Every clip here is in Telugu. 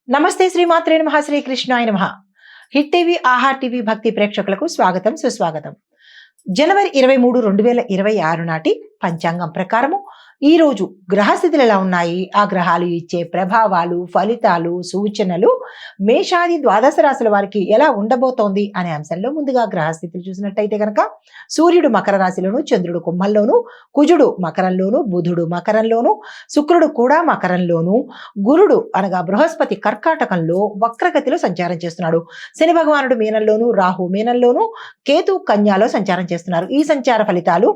నమస్తే శ్రీమాత్రే నమః శ్రీకృష్ణాయ నమః. హిట్ టీవీ ఆహార్ టీవీ భక్తి ప్రేక్షకులకు స్వాగతం సుస్వాగతం. జనవరి 23, 2026 నాటి పంచాంగం ప్రకారము ఈ రోజు గ్రహస్థితులు ఎలా ఉన్నాయి, ఆ గ్రహాలు ఇచ్చే ప్రభావాలు, ఫలితాలు, సూచనలు మేషాది ద్వాదశ రాశుల వారికి ఎలా ఉండబోతోంది అనే అంశంలో ముందుగా గ్రహస్థితులు చూసినట్టయితే కనుక సూర్యుడు మకర రాశిలోను, చంద్రుడు కుంభంలోను, కుజుడు మకరంలోను, బుధుడు మకరంలోను, శుక్రుడు కూడా మకరంలోను, గురుడు అనగా బృహస్పతి కర్కాటకంలో వక్రగతిలో సంచారం చేస్తున్నాడు. శని భగవానుడు మీనంలోను, రాహు మీనంలోను, కేతు కన్యాలో సంచారం చేస్తున్నారు. ఈ సంచార ఫలితాలు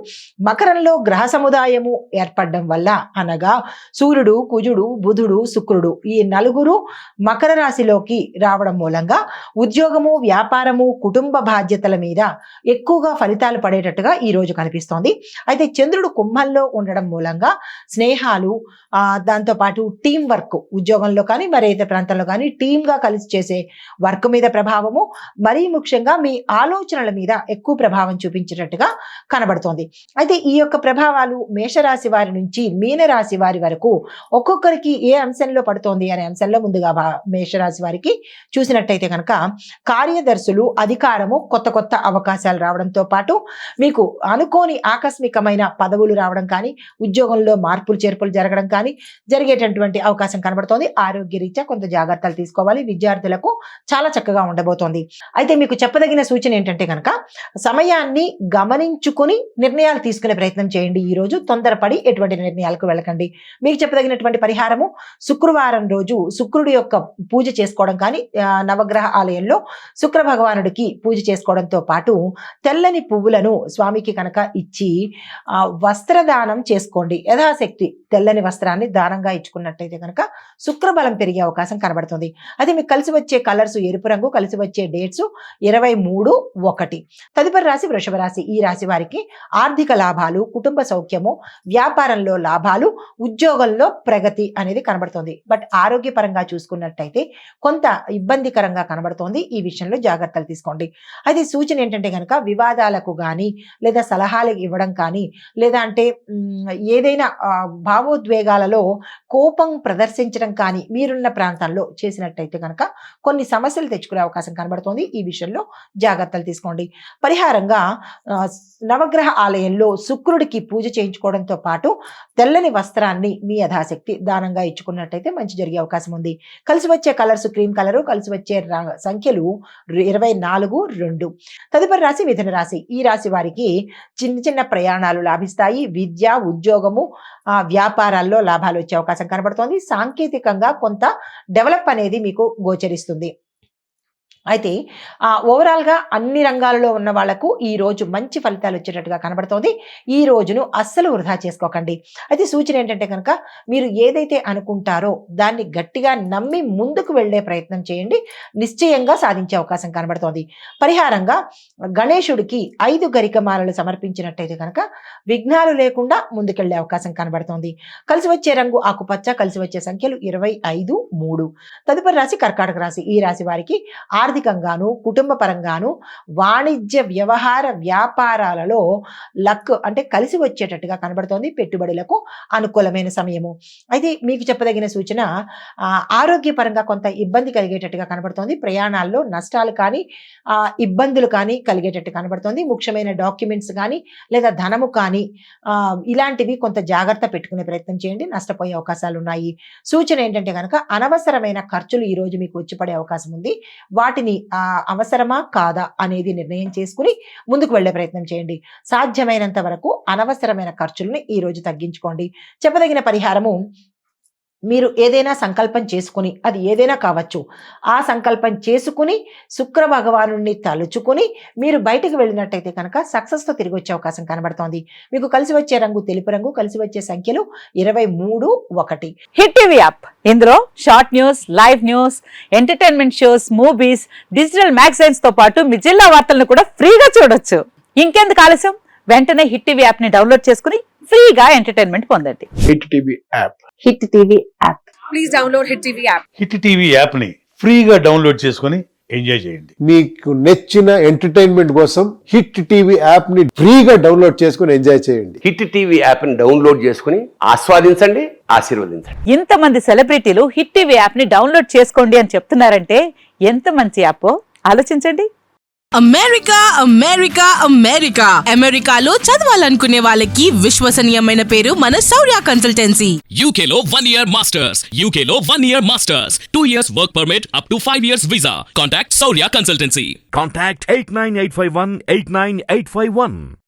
మకరంలో గ్రహ సముదాయము ఏర్పడడం వల్ల అనగా సూర్యుడు, కుజుడు, బుధుడు, శుక్రుడు ఈ నలుగురు మకర రాశిలోకి రావడం మూలంగా ఉద్యోగము, వ్యాపారము, కుటుంబ బాధ్యతల మీద ఎక్కువగా ఫలితాలు పడేటట్టుగా ఈ రోజు కనిపిస్తోంది. అయితే చంద్రుడు కుంభంలో ఉండడం మూలంగా స్నేహాలు, దాంతోపాటు టీం వర్క్ ఉద్యోగంలో కానీ మరేతర ప్రాంతంలో కానీ టీంగా కలిసి చేసే వర్క్ మీద ప్రభావము, మరీ ముఖ్యంగా మీ ఆలోచనల మీద ఎక్కువ ప్రభావం చూపించేటట్టుగా కనబడుతోంది. అయితే ఈ యొక్క ప్రభావాలు మేషరాశి వారి నుంచి మీనరాశి వారి వరకు ఒక్కొక్కరికి ఏ అంశంలో పడుతోంది అనే అంశంలో ముందుగా మేషరాశి వారికి చూసినట్టయితే కనుక కార్యదర్శులు, అధికారము, కొత్త కొత్త అవకాశాలు రావడంతో పాటు మీకు అనుకోని ఆకస్మికమైన పదవులు రావడం కానీ, ఉద్యోగంలో మార్పులు చేర్పులు జరగడం కానీ జరిగేటటువంటి అవకాశం కనబడుతోంది. ఆరోగ్య రీత్యా కొంత జాగ్రత్తలు తీసుకోవాలి. విద్యార్థులకు చాలా చక్కగా ఉండబోతోంది. అయితే మీకు చెప్పదగిన సూచన ఏంటంటే కనుక సమయాన్ని గమనించుకుని నిర్ణయాలు తీసుకునే ప్రయత్నం చేయండి. ఈ రోజు తొందరపడి ఎటువంటి నిర్ణయాలకు వెళ్ళకండి. మీకు చెప్పదగినటువంటి పరిహారము శుక్రవారం రోజు శుక్రుడి యొక్క పూజ చేసుకోవడం కానీ, నవగ్రహ ఆలయంలో శుక్ర భగవానుడికి పూజ చేసుకోవడంతో పాటు తెల్లని పువ్వులను స్వామికి కనుక ఇచ్చి వస్త్రదానం చేసుకోండి. యథాశక్తి తెల్లని వస్త్రాన్ని దానంగా ఇచ్చుకున్నట్టయితే కనుక శుక్రబలం పెరిగే అవకాశం కనబడుతుంది. అది మీకు కలిసి వచ్చే కలర్స్ ఎరుపు రంగు, కలిసి వచ్చే డేట్స్ 23/1. తదుపరి రాశి వృషభ రాశి. ఈ రాశి వారికి ఆర్థిక లాభాలు, కుటుంబ సౌఖ్యము, వ్యాపారంలో లాభాలు, ఉద్యోగంలో ప్రగతి అనేది కనబడుతోంది. బట్ ఆరోగ్యపరంగా చూసుకున్నట్టయితే కొంత ఇబ్బందికరంగా కనబడుతోంది. ఈ విషయంలో జాగ్రత్తలు తీసుకోండి. అయితే సూచన ఏంటంటే కనుక వివాదాలకు కానీ, లేదా సలహాలు ఇవ్వడం కానీ, లేదా అంటే ఏదైనా భావోద్వేగాలలో కోపం ప్రదర్శించడం కానీ మీరున్న ప్రాంతాల్లో చేసినట్టయితే కనుక కొన్ని సమస్యలు తెచ్చుకునే అవకాశం కనబడుతోంది. ఈ విషయంలో జాగ్రత్తలు తీసుకోండి. పరిహారంగా నవగ్రహ ఆలయంలో శుక్రుడికి పూజ చేయించుకోవడంతో పాటు తెల్లని వస్త్రాన్ని మీ యథాశక్తి దానంగా ఇచ్చుకున్నట్టయితే మంచి జరిగే అవకాశం ఉంది. కలిసి వచ్చే కలర్స్ క్రీమ్ కలరు, కలిసి వచ్చే సంఖ్యలు 24/2. తదుపరి రాశి మిథున రాశి. ఈ రాశి వారికి చిన్న చిన్న ప్రయాణాలు లాభిస్తాయి. విద్య, ఉద్యోగము, వ్యాపారాల్లో లాభాలు వచ్చే అవకాశం కనబడుతోంది. సాంకేతికంగా కొంత డెవలప్ అనేది మీకు గోచరిస్తుంది. అయితే ఓవరాల్గా అన్ని రంగాలలో ఉన్న వాళ్లకు ఈ రోజు మంచి ఫలితాలు వచ్చేటట్టుగా కనబడుతోంది. ఈ రోజును అస్సలు వృధా చేసుకోకండి. అయితే సూచన ఏంటంటే కనుక మీరు ఏదైతే అనుకుంటారో దాన్ని గట్టిగా నమ్మి ముందుకు వెళ్లే ప్రయత్నం చేయండి. నిశ్చయంగా సాధించే అవకాశం కనబడుతోంది. పరిహారంగా గణేశుడికి 5 గరికమాలలు సమర్పించినట్టయితే కనుక విఘ్నాలు లేకుండా ముందుకెళ్లే అవకాశం కనబడుతోంది. కలిసి వచ్చే రంగు ఆకుపచ్చ, కలిసి వచ్చే సంఖ్యలు 25/3. తదుపరి రాశి కర్కాటక రాశి. ఈ రాశి వారికి ఆర్థికంగాను, కుటుంబ పరంగాను, వాణిజ్య వ్యవహార వ్యాపారాలలో లక్ అంటే కలిసి వచ్చేటట్టుగా కనబడుతోంది. పెట్టుబడులకు అనుకూలమైన సమయము. అయితే మీకు చెప్పదగిన సూచన ఆరోగ్యపరంగా కొంత ఇబ్బంది కలిగేటట్టుగా కనబడుతోంది. ప్రయాణాల్లో నష్టాలు కానీ, ఇబ్బందులు కానీ కలిగేటట్టు కనబడుతోంది. ముఖ్యమైన డాక్యుమెంట్స్ కానీ లేదా ధనము కానీ ఇలాంటివి కొంత జాగ్రత్త పెట్టుకునే ప్రయత్నం చేయండి. నష్టపోయే అవకాశాలు ఉన్నాయి. సూచన ఏంటంటే కనుక అనవసరమైన ఖర్చులు ఈ రోజు మీకు వచ్చి పడే అవకాశం ఉంది. వాటిని అవసరమా కాదా అనేది నిర్ణయం చేసుకుని ముందుకు వెళ్లే ప్రయత్నం చేయండి. సాధ్యమైనంత వరకు అనవసరమైన ఖర్చులను ఈ రోజు తగ్గించుకోండి. చెప్పదగిన పరిహారము మీరు ఏదైనా సంకల్పం చేసుకుని, అది ఏదైనా కావచ్చు, ఆ సంకల్పం చేసుకుని శుక్ర భగవానుడిని తలుచుకుని మీరు బయటకు వెళ్ళినట్టయితే కనుక సక్సెస్తో తిరిగి వచ్చే అవకాశం కనబడుతోంది. మీకు కలిసి వచ్చే రంగు తెలుపు రంగు, కలిసి వచ్చే సంఖ్యలు 23/1. హిట్ టీవీ యాప్ ఇందులో short news, live news, entertainment shows, movies, digital magazines తో పాటు మీ జిల్లా వార్తలను కూడా ఫ్రీగా చూడొచ్చు. ఇంకెందుకు ఆలస్యం, వెంటనే హిట్ టీవీ యాప్ ని డౌన్లోడ్ చేసుకుని ఫ్రీగా ఎంటర్టైన్మెంట్ పొందండి. Hit TV app. Hit TV app. Please download Hit TV app. Hit TV యాప్ని ఫ్రీగా డౌన్లోడ్ చేసుకొని ఎంజాయ్ చేయండి. మీకు నచ్చిన ఎంటర్టైన్మెంట్ కోసం హిట్ టీవీ యాప్ ని ఫ్రీగా డౌన్లోడ్ చేసుకుని ఎంజాయ్ చేయండి. హిట్ టీవీ యాప్ని డౌన్లోడ్ చేసుకుని ఆస్వాదించండి, ఆశీర్వదించండి. ఇంతమంది సెలబ్రిటీలు హిట్ టీవీ యాప్ ని డౌన్లోడ్ చేసుకోండి అని చెప్తున్నారంటే ఎంత మంచి యాప్ ఆలోచించండి. అమెరికా అమెరికా అమెరికా అమెరికాలో చదవాలనుకునే వాళ్ళకి విశ్వసనీయమైన పేరు మన శౌర్య consultancy. UK Law 1 Year Masters. UK Law 1 Year Masters. 2 years work permit up to 5 years visa. Contact Saurya Consultancy. Contact 89851 89851.